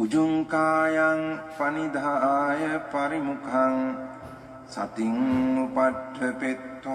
උජුංකායං පනිදාය පරිමුඛං සතින් උපට්ඨපෙත්වා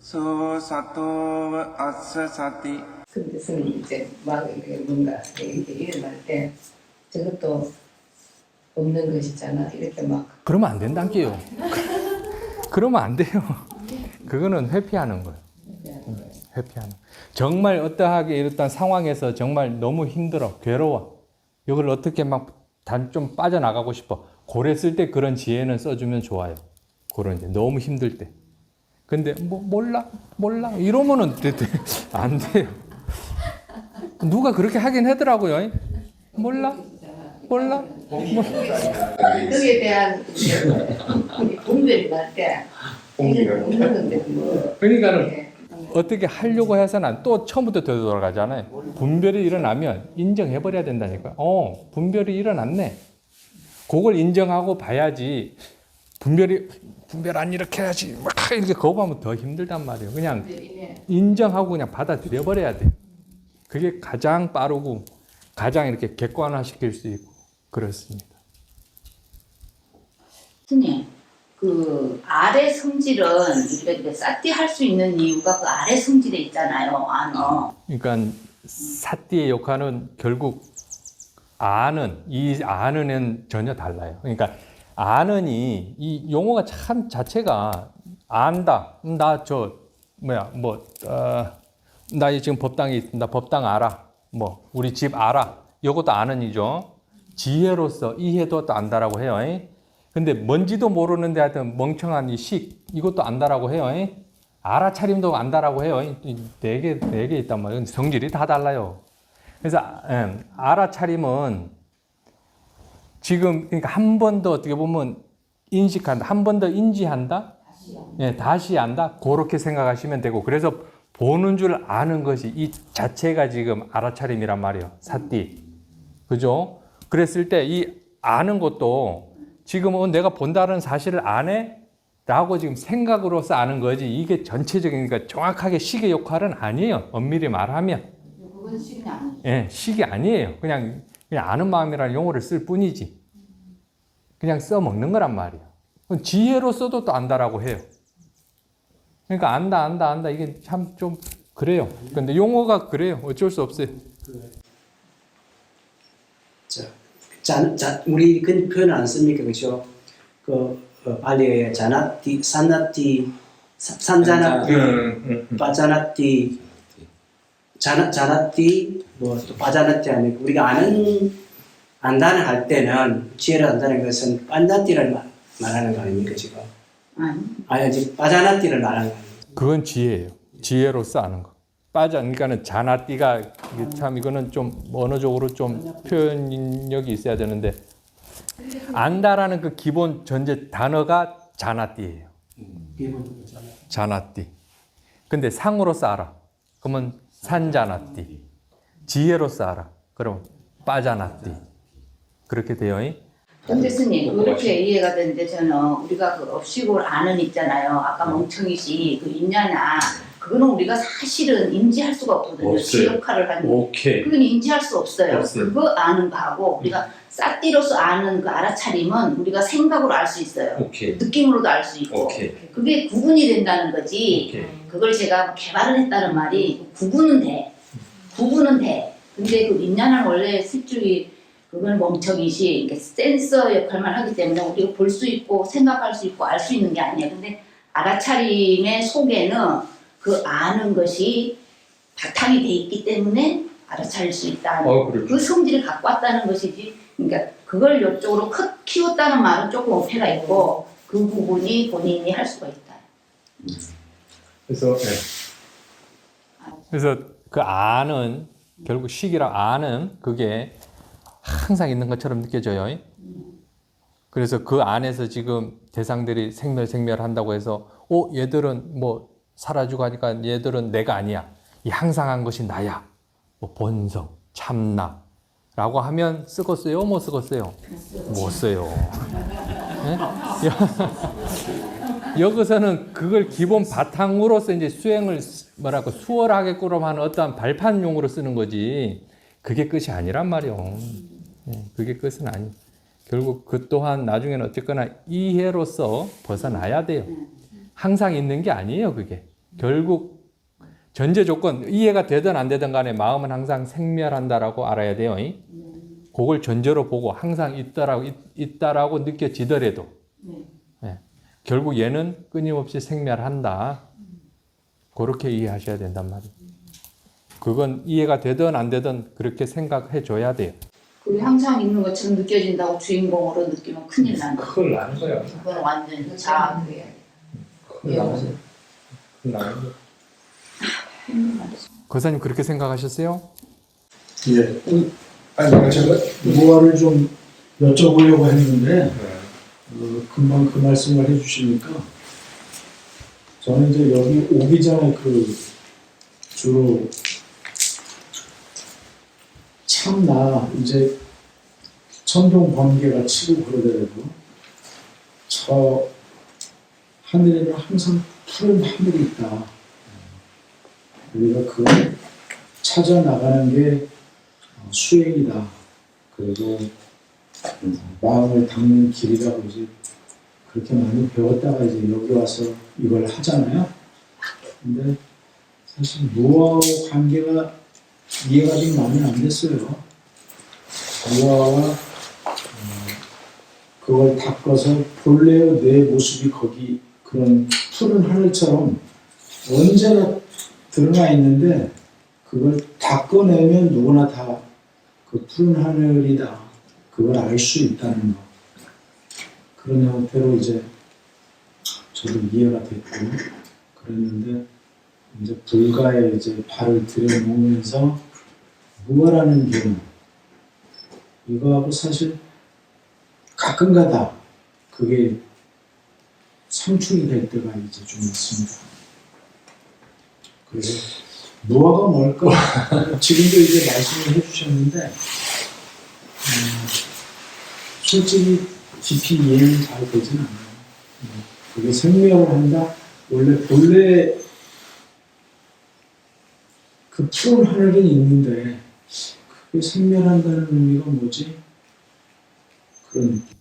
소 사토ව අස්ස සති. 근데 스님 이제 막 이렇게 뭔가 이렇게 일어날 때 저것도 없는 것이잖아. 이렇게 막. 그러면 안 된다니까요. 그러면 안 돼요. 그거는 회피하는 거예요. 회피하는. 정말 어떠하게 이랬던 상황에서 정말 너무 힘들어, 괴로워. 이걸 어떻게 막 좀 빠져나가고 싶어. 그랬을 때 그런 지혜는 써주면 좋아요. 그런 이제 너무 힘들 때. 근데 뭐 몰라 이러면은 안 돼요. 누가 그렇게 하긴 하더라고요. 몰라. 거기에 대한 분별이 날 때 이게 없는 건데 뭐. 그러니까는 어떻게 하려고 해서는 또 처음부터 되돌아가잖아요. 분별이 일어나면 인정해버려야 된다니까요. 분별이 일어났네. 그걸 인정하고 봐야지. 분별 안 이렇게 해야지. 막 이렇게 거부하면 더 힘들단 말이에요. 그냥 인정하고 그냥 받아들여 버려야 돼요. 그게 가장 빠르고 가장 이렇게 객관화시킬 수 있고 그렇습니다. 스님, 그 아래 성질은 우리가 이렇게 사띠 할 수 있는 이유가 그 아래 성질에 있잖아요. 안어. 그러니까 사띠의 역할은 결국 이 아는은 전혀 달라요. 그러니까 아는이 이 용어가 참 자체가 안다. 나 지금 법당에 있습니다. 법당 알아. 뭐 우리 집 알아. 이것도 아는이죠. 지혜로서 이해도 또 안다라고 해요. 근데 뭔지도 모르는데 하여튼 멍청한 이 이것도 안다라고 해요. 알아차림도 안다라고 해요. 네 개 있단 말이에요. 성질이 다 달라요. 그래서 알아차림은 지금 그러니까 한 번 더 어떻게 보면 인식한다. 한 번 더 인지한다. 다시 안다. 그렇게 생각하시면 되고 그래서 보는 줄 아는 것이 이 자체가 지금 알아차림이란 말이에요. 사띠. 그죠? 그랬을 때 이 아는 것도 지금은 내가 본다는 사실을 안 해? 라고 지금 생각으로서 아는 거지. 이게 전체적인, 그러니까 정확하게 식의 역할은 아니에요. 엄밀히 말하면. 그건 식이 아니에요. 예, 식이 아니에요. 그냥 아는 마음이라는 용어를 쓸 뿐이지. 그냥 써먹는 거란 말이에요. 지혜로서도 또 안다라고 해요. 그러니까 안다. 이게 참 좀 그래요. 근데 용어가 그래요. 어쩔 수 없어요. 우리 그 표현 안 씁니까, 그렇죠? 발리어의 자나띠, 산나띠, 산자나띠, 바자나띠, 자나띠, 뭐 또 바자나띠 아니고 우리가 안다는 할 때는 지혜를 안다는 것은 반자띠를 말하는 거 아닙니까 지금? 아니 지금 바자나띠를 말하는 거 아닙니까? 그건 지혜예요. 지혜로서 아는 거. 그러니까는 자나띠가 참 이거는 좀 언어적으로 좀 표현력이 있어야 되는데 안다라는 그 기본 전제 단어가 자나띠예요. 자나띠. 근데 상으로서 알아. 그러면 산자나띠. 지혜로서 알아. 그럼 빠자나띠. 그렇게 돼요. 근데 스님, 그렇게 이해가 되는데 저는 우리가 그 업식을 아는 있잖아요. 아까 멍청이시 그 있냐나 그거는 우리가 사실은 인지할 수가 없거든요. 지 역할을 하는. 오케이. 그건 인지할 수 없어요. 없어요. 그거 아는 거하고 우리가 사띠로서 아는 그 알아차림은 우리가 생각으로 알 수 있어요. 오케이. 느낌으로도 알 수 있고. 오케이. 그게 구분이 된다는 거지. 오케이. 그걸 제가 개발을 했다는 말이 구분은 돼. 근데 그 인간은 원래 실줄이 그건 멍청이시 이렇게 센서 역할만 하기 때문에 우리가 볼 수 있고 생각할 수 있고 알 수 있는 게 아니에요. 근데 알아차림의 속에는 그 아는 것이 바탕이 돼 있기 때문에 알아차릴 수 있다. 그렇죠. 그 성질을 갖고 왔다는 것이지. 그러니까 그걸 이쪽으로 키웠다는 말은 조금 어폐가 있고 그 부분이 본인이 할 수가 있다. 그래서 그 아는 결국 식이랑 아는 그게 항상 있는 것처럼 느껴져요. 그래서 그 안에서 지금 대상들이 생멸한다고 해서 얘들은 뭐 사라지고 하니까 얘들은 내가 아니야. 이 항상한 것이 나야. 뭐 본성, 참나 라고 하면 쓰겠어요? 못 쓰겠어요? 못 써요. 네? 여기서는 그걸 기본 바탕으로서 이제 수행을 뭐랄까 수월하게끔 하는 어떠한 발판용으로 쓰는 거지. 그게 끝이 아니란 말이요. 그게 끝은 아니. 결국 그 또한 나중에는 어쨌거나 이해로서 벗어나야 돼요. 항상 있는 게 아니에요, 그게. 결국 전제 조건, 이해가 되든 안 되든 간에 마음은 항상 생멸한다라고 알아야 돼요. 그걸 전제로 보고 항상 있다라고 느껴지더라도 결국 얘는 끊임없이 생멸한다. 그렇게 이해하셔야 된단 말이에요. 그건 이해가 되든 안 되든 그렇게 생각해 줘야 돼요. 그게 항상 있는 것처럼 느껴진다고 주인공으로 느끼면 큰일 난다. 큰일 나는 거야. 그건 완전 자. 큰일 나는 거야. 큰일 나는 거야. 거사님 그렇게 생각하셨어요? 예. 아니, 제가 무화를 좀 여쭤보려고 했는데, 금방 그 말씀을 해주시니까, 저는 이제 여기 오기 전에 주로, 참나, 이제, 천둥 번개가 치고 그러더라도, 저 하늘에는 항상 푸른 하늘이 있다. 우리가 그걸 찾아 나가는 게 수행이다. 그리고 마음을 닦는 길이라고 이제 그렇게 많이 배웠다가 이제 여기 와서 이걸 하잖아요. 근데 사실 무아와 관계가 이해가 좀 많이 안 됐어요. 무아와 그걸 닦아서 본래의 내 모습이 거기 그런 푸른 하늘처럼 언제나 드러나 있는데 그걸 닦아내면 누구나 다 그 푸른 하늘이다. 그걸 알 수 있다는 거. 그런 형태로 이제 저도 이해가 됐고 그랬는데 이제 불가에 이제 발을 들여놓으면서 무아라는 개념 이거하고 사실 가끔가다 그게 상충이 될 때가 이제 좀 있습니다. 그래서 무아가 뭘까? 지금도 이제 말씀을 해주셨는데 솔직히 깊이 이해는 잘 되진 않아요. 그게 생멸을 한다. 본래 그 푸른 하늘은 있는데 그게 생멸한다는 의미가 뭐지? 그런 느낌.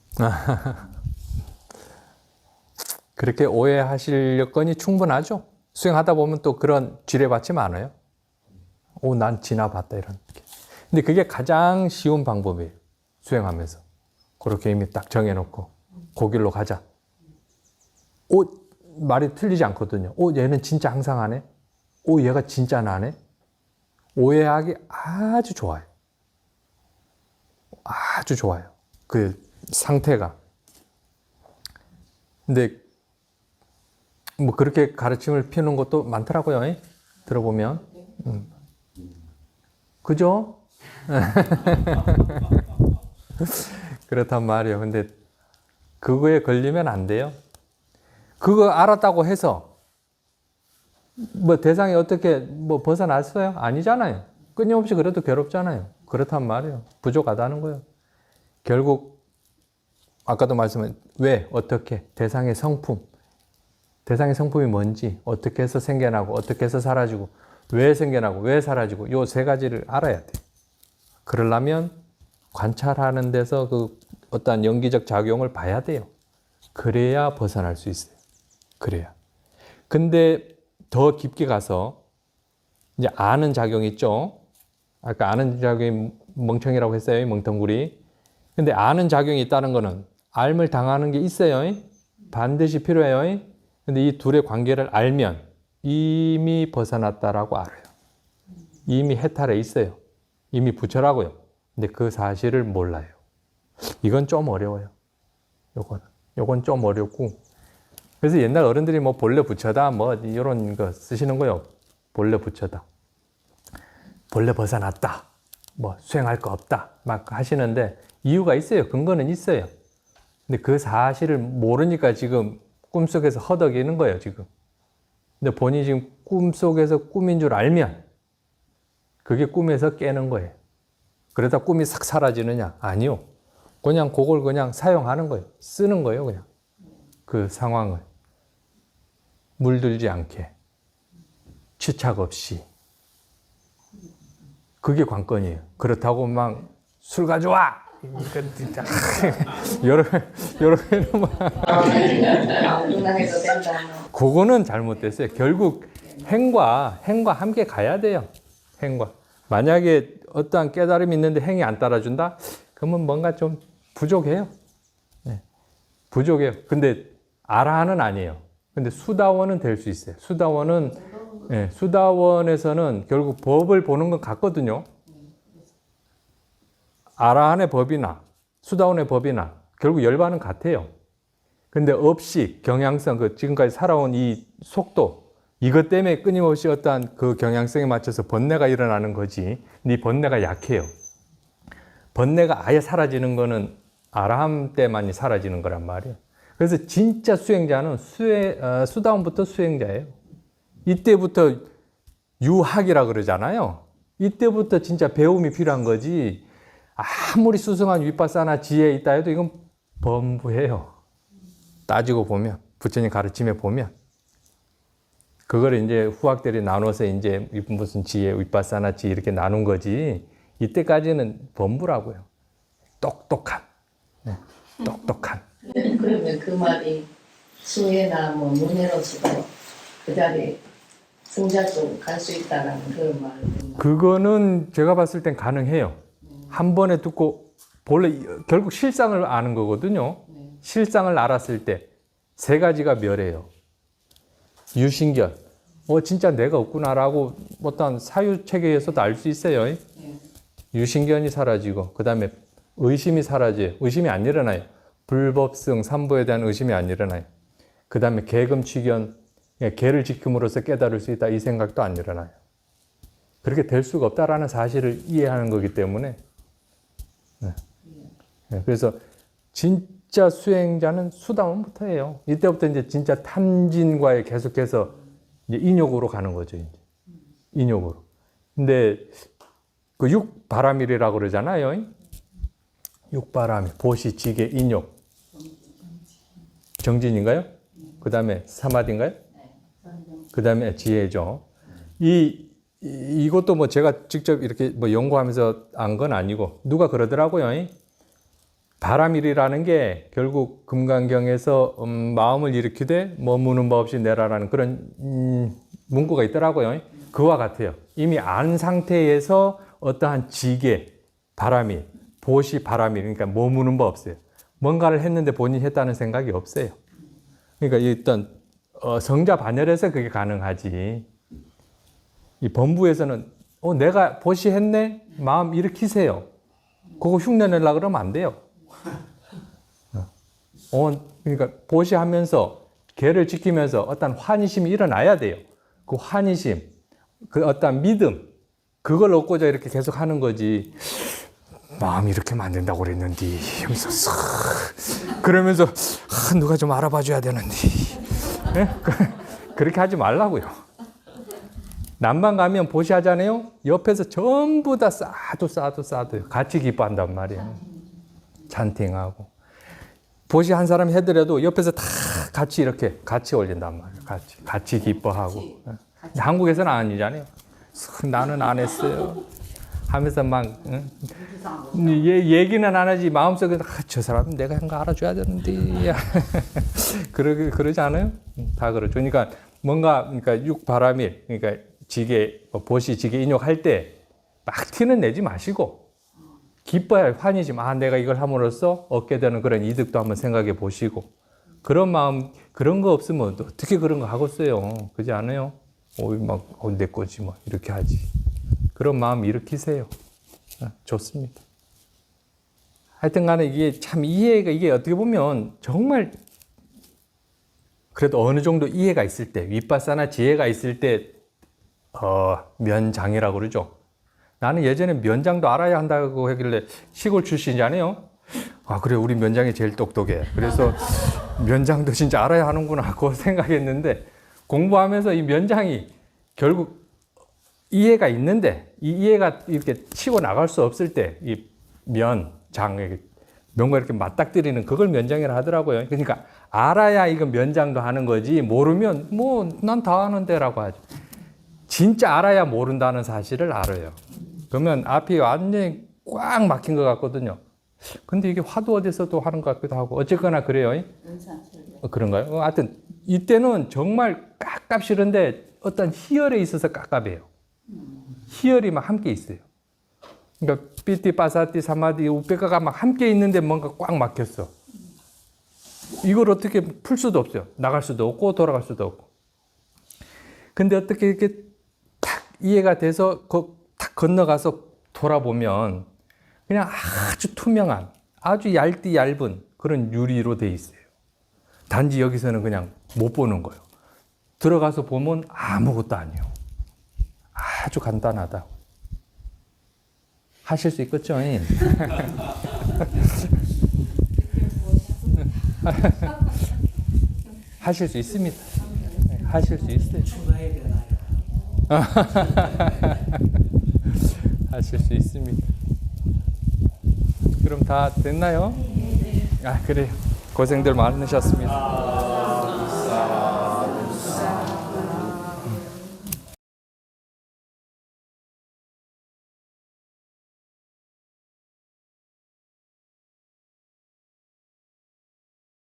그렇게 오해하실 여건이 충분하죠. 수행하다 보면 또 그런 지뢰받지 많아요. 난 지나봤다 이런. 근데 그게 가장 쉬운 방법이에요. 수행하면서. 그렇게 이미 딱 정해놓고 그 길로 가자. 말이 틀리지 않거든요. 얘는 진짜 항상 하네. 얘가 진짜 나네. 오해하기 아주 좋아요. 아주 좋아요. 그 상태가. 근데 뭐 그렇게 가르침을 피우는 것도 많더라고요. 들어보면. 그죠? 그렇단 말이에요. 근데 그거에 걸리면 안 돼요. 그거 알았다고 해서 뭐 대상이 어떻게 뭐 벗어났어요? 아니잖아요. 끊임없이 그래도 괴롭잖아요. 그렇단 말이에요. 부족하다는 거예요. 결국 아까도 말씀한 왜, 어떻게, 대상의 성품. 대상의 성품이 뭔지, 어떻게 해서 생겨나고, 어떻게 해서 사라지고, 왜 생겨나고, 왜 사라지고, 요 세 가지를 알아야 돼. 그러려면 관찰하는 데서 그 어떠한 연기적 작용을 봐야 돼요. 그래야 벗어날 수 있어요. 그래야. 근데 더 깊게 가서 이제 아는 작용이 있죠. 아까 아는 작용이 멍청이라고 했어요. 멍텅구리. 근데 아는 작용이 있다는 거는 알물 당하는 게 있어요. 반드시 필요해요. 근데 이 둘의 관계를 알면 이미 벗어났다라고 알아요. 이미 해탈해 있어요. 이미 부처라고요. 근데 그 사실을 몰라요. 이건 좀 어려워요. 요건 좀 어렵고. 그래서 옛날 어른들이 뭐 본래 부처다 뭐 이런 거 쓰시는 거요. 본래 부처다. 본래 벗어났다. 뭐 수행할 거 없다. 막 하시는데 이유가 있어요. 근거는 있어요. 근데 그 사실을 모르니까 지금 꿈속에서 허덕이는 거예요, 지금. 근데 본인이 지금 꿈속에서 꿈인 줄 알면 그게 꿈에서 깨는 거예요. 그러다 꿈이 싹 사라지느냐? 아니요. 그냥 그걸 그냥 사용하는 거예요. 쓰는 거예요, 그냥. 그 상황을. 물들지 않게, 취착 없이. 그게 관건이에요. 그렇다고 막 술 가져와! 이건 진짜 여러 개는 아무나 해도 된다. 그거는 잘못됐어요. 결국 행과 함께 가야 돼요. 행과. 만약에 어떠한 깨달음이 있는데 행이 안 따라준다? 그러면 뭔가 좀 부족해요. 네. 부족해요. 근데 아라한은 아니에요. 근데 수다원은 될 수 있어요. 수다원은, 네, 수다원에서는 결국 법을 보는 건 같거든요. 아라한의 법이나 수다원의 법이나 결국 열반은 같아요. 근데 업식, 경향성, 그 지금까지 살아온 이 속도, 이것 때문에 끊임없이 어떠한 그 경향성에 맞춰서 번뇌가 일어나는 거지. 근데 이 번뇌가 약해요. 번뇌가 아예 사라지는 거는 아라함 때만이 사라지는 거란 말이에요. 그래서 진짜 수행자는 수다원부터 수행자예요. 이때부터 유학이라 그러잖아요. 이때부터 진짜 배움이 필요한 거지. 아무리 수승한 윗바사나 지혜에 있다 해도 이건 범부예요. 따지고 보면, 부처님 가르침에 보면. 그걸 이제 후학들이 나눠서 이제 무슨 지혜, 윗바사나 지혜 이렇게 나눈 거지. 이때까지는 범부라고요. 똑똑한. 네, 똑똑한. 그러면 그 말이 수혜나 뭐 문해로서도 그 자리에 승자 쪽 갈 수 있다는 그런 말입니다. 그거는 제가 봤을 땐 가능해요. 한 번에 듣고 본래 결국 실상을 아는 거거든요. 실상을 알았을 때 세 가지가 멸해요. 유신견. 진짜 내가 없구나라고 어떤 사유 체계에서도 알 수 있어요. 유신견이 사라지고 그 다음에 의심이 사라져요. 의심이 안 일어나요. 불법성, 삼보에 대한 의심이 안 일어나요. 그 다음에 계금취견, 계를 지킴으로써 깨달을 수 있다 이 생각도 안 일어나요. 그렇게 될 수가 없다라는 사실을 이해하는 거기 때문에 그래서 진짜 수행자는 수다원부터 해요. 이때부터 이제 진짜 탐진과에 계속해서 이제 인욕으로 가는 거죠. 이제. 인욕으로. 근데 그 육바람일이라고 그러잖아요. 육바람일, 보시, 지계, 인욕. 정진인가요? 그 다음에 사마디인가요? 그 다음에 지혜죠. 이것도 뭐 제가 직접 이렇게 뭐 연구하면서 안 건 아니고 누가 그러더라고요. 바람일이라는 게 결국 금강경에서 마음을 일으키되 머무는 법 없이 내라라는 그런 문구가 있더라고요. 그와 같아요. 이미 안 상태에서 어떠한 지계, 바람일, 보시 바람일, 그러니까 머무는 법 없어요. 뭔가를 했는데 본인이 했다는 생각이 없어요. 그러니까 일단 성자 반열에서 그게 가능하지. 이 범부에서는 내가 보시했네? 마음 일으키세요. 그거 흉내내려고 그러면 안 돼요. 그러니까 보시하면서 계를 지키면서 어떤 환희심이 일어나야 돼요. 그 환희심, 그 어떤 믿음, 그걸 얻고자 이렇게 계속 하는 거지. 마음 이렇게 만든다고 그랬는데 하면서 그러면서 누가 좀 알아봐 줘야 되는데 네? 그렇게 하지 말라고요. 남방 가면 보시하잖아요. 옆에서 전부 다 싸도 같이 기뻐한단 말이에요. 찬팅하고 보시 한 사람 해더라도 옆에서 다 같이 이렇게 같이 올린단 말이에요. 같이 기뻐하고. 한국에서는 아니잖아요. 나는 안 했어요. 하면서 막 얘기는 안 하지 마음속에 저 사람 내가 한 거 알아줘야 되는데 그러지 않아요? 다 그렇죠. 그러니까 뭔가 그러니까 육바람일 그러니까 지게 보시 지게 인욕할 때 막 티는 내지 마시고 기뻐야 환희지. 내가 이걸 함으로써 얻게 되는 그런 이득도 한번 생각해 보시고 그런 마음 그런 거 없으면 어떻게 그런 거 하겠어요? 그렇지 않아요? 내 거지 뭐 이렇게 하지. 그런 마음 일으키세요. 좋습니다. 하여튼 간에 이게 참 이해가 이게 어떻게 보면 정말 그래도 어느 정도 이해가 있을 때 윗바사나 지혜가 있을 때 면장이라고 그러죠. 나는 예전에 면장도 알아야 한다고 하길래 시골 출신이잖아요. 그래 우리 면장이 제일 똑똑해. 그래서 면장도 진짜 알아야 하는구나 그 생각했는데 공부하면서 이 면장이 결국 이해가 있는데 이 이해가 이렇게 치고 나갈 수 없을 때 이 면장 뭔가 이렇게 맞닥뜨리는 그걸 면장이라 하더라고요. 그러니까 알아야 이건 면장도 하는 거지 모르면 뭐 난 다 아는데라고 하죠. 진짜 알아야 모른다는 사실을 알아요. 그러면 앞이 완전히 꽉 막힌 것 같거든요. 근데 이게 화두 어디서도 하는 것 같기도 하고 어쨌거나 그래요. 그런가요? 하여튼 이때는 정말 깝깝 싫은데 어떤 희열에 있어서 깝깝해요. 희열이 막 함께 있어요. 그러니까 삐띠, 빠사띠, 사마디, 우페카가 막 함께 있는데 뭔가 꽉 막혔어. 이걸 어떻게 풀 수도 없어요. 나갈 수도 없고 돌아갈 수도 없고. 근데 어떻게 이렇게 탁 이해가 돼서 탁 건너가서 돌아보면 그냥 아주 투명한, 아주 얇은 그런 유리로 돼 있어요. 단지 여기서는 그냥 못 보는 거예요. 들어가서 보면 아무것도 아니에요. 아주 간단하다. 하실 수 있겠죠? 하실 수 있습니다. 하실 수 있어요. 하실 수 있습니다. 그럼 다 됐나요? 아, 그래요. 고생들 많으셨습니다.